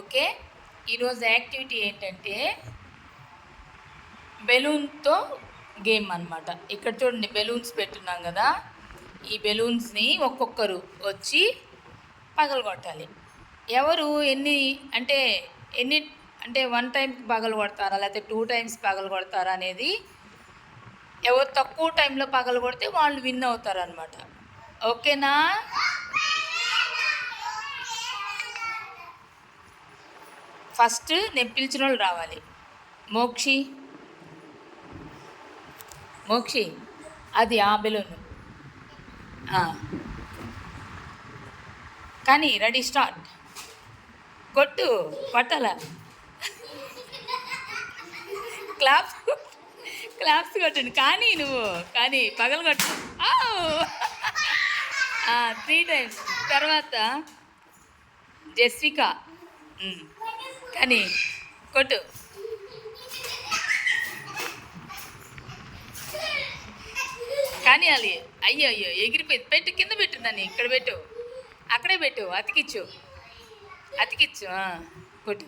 Okay, ఈరోజు activity ఏంటంటే బెలూన్తో game అనమాట. ఇక్కడ చూడండి, బెలూన్స్ పెట్టున్నాం కదా, ఈ బెలూన్స్ని ఒక్కొక్కరు వచ్చి పగలగొట్టాలి. ఎవరు ఎన్ని అంటే 1 టైంకి పగలు కొడతారా లేకపోతే 2 టైమ్స్ పగలు కొడతారా అనేది, ఎవరు తక్కువ టైంలో పగలు కొడితే వాళ్ళు విన్ అవుతారనమాట. ఓకేనా? ఫస్ట్ నేను పిలిచిన వాళ్ళు రావాలి. మోక్షి అది ఆ బెలూన్ కానీ రెడీ స్టార్ట్. కొట్టు, పట్టాల. క్లాప్స్ కొట్టండి. కానీ పగలు కొట్టు. 3 టైమ్స్. తర్వాత జస్విక కానీ కొట్టు. కానీ అది అయ్యో ఎగిరిపోయింది. పెట్టు, కింద పెట్టు, దాన్ని ఇక్కడ పెట్టు, అక్కడే పెట్టు, అతికిచ్చు. కొట్టు.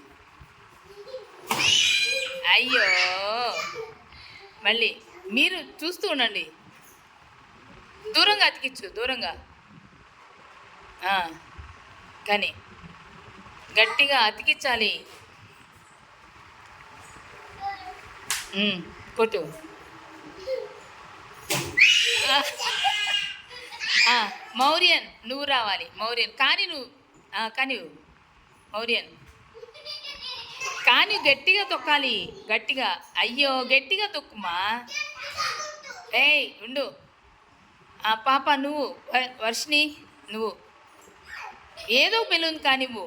అయ్యో, మళ్ళీ మీరు చూస్తూ ఉండండి. దూరంగా అతికిచ్చు, దూరంగా. కానీ గట్టిగా అతికించాలి. కొట్టు. మౌర్యన్ నువ్వు రావాలి. మౌర్యన్ కానీ మౌర్యన్ కానీ గట్టిగా తొక్కాలి, గట్టిగా. అయ్యో, గట్టిగా తొక్కుమా. ఏయ్ ఉండు. పాప నువ్వు, వర్షిని నువ్వు ఏదో బెలూన్ కానివ్వు,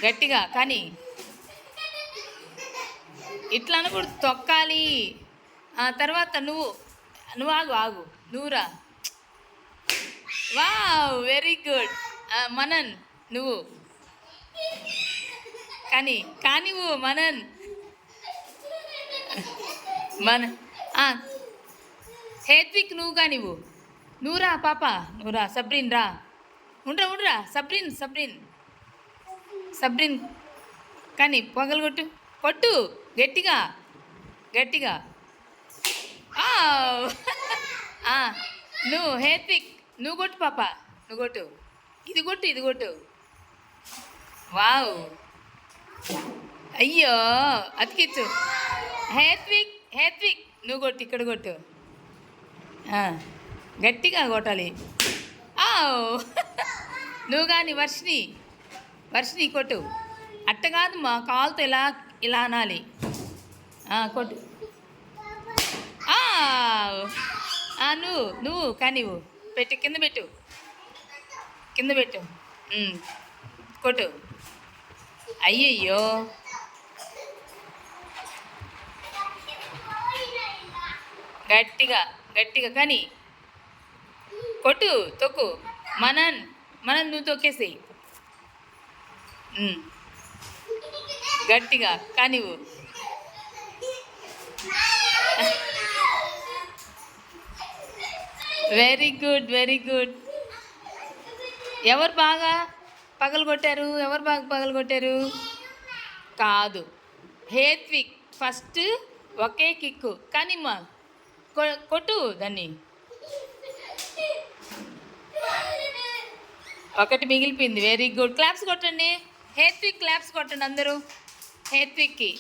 గట్టిగా. కానీ ఇట్లా అనకూడదు, తొక్కాలి. తర్వాత నువ్వు ఆగు, నువ్వురా. Wow, very good. మనన్ నువ్వు కానివ్వు. మనన్ హేత్విక్ నువ్వు కానివ్వు. నువ్వురా పాప, నువ్వురా. సబ్రిన్ రా. ఉండరా. సబ్రిన్ కానీ పొగలు కొట్టు గట్టిగా. నువ్వు హేత్విక్ నువ్వు కొట్టు పాప, నువ్వు కొట్టు. ఇది కొట్టు. వావ్, అయ్యో అతికిచ్చు. హేత్విక్ నువ్వు కొట్టు, ఇక్కడ కొట్టు. గట్టిగా కొట్టాలి. నువ్వు కానీ వర్షిని కొట్టు. అట్ట కాదు మా కాలుతో ఇలా అనాలి. కొట్టు. నువ్వు కానివ్వు. పెట్టు, కింద పెట్టు. కొట్టు. అయ్యయ్యో, గట్టిగా కానీ కొట్టు, తొక్కు. మనన్ నువ్వు తొక్కేసేయి. గట్టిగా కానివ్వు. Very good. ఎవరు బాగా పగలు కొట్టారు? కాదు, హేత్విక్ ఫస్ట్ ఒకే కిక్కు. కానీ కొట్టు దాన్ని. ఒకటి మిగిలిపోయింది. Very good. క్లాప్స్ కొట్టండి. హేత్విక్ క్లాప్స్ కొట్టండి అందరూ. హేత్విక్కి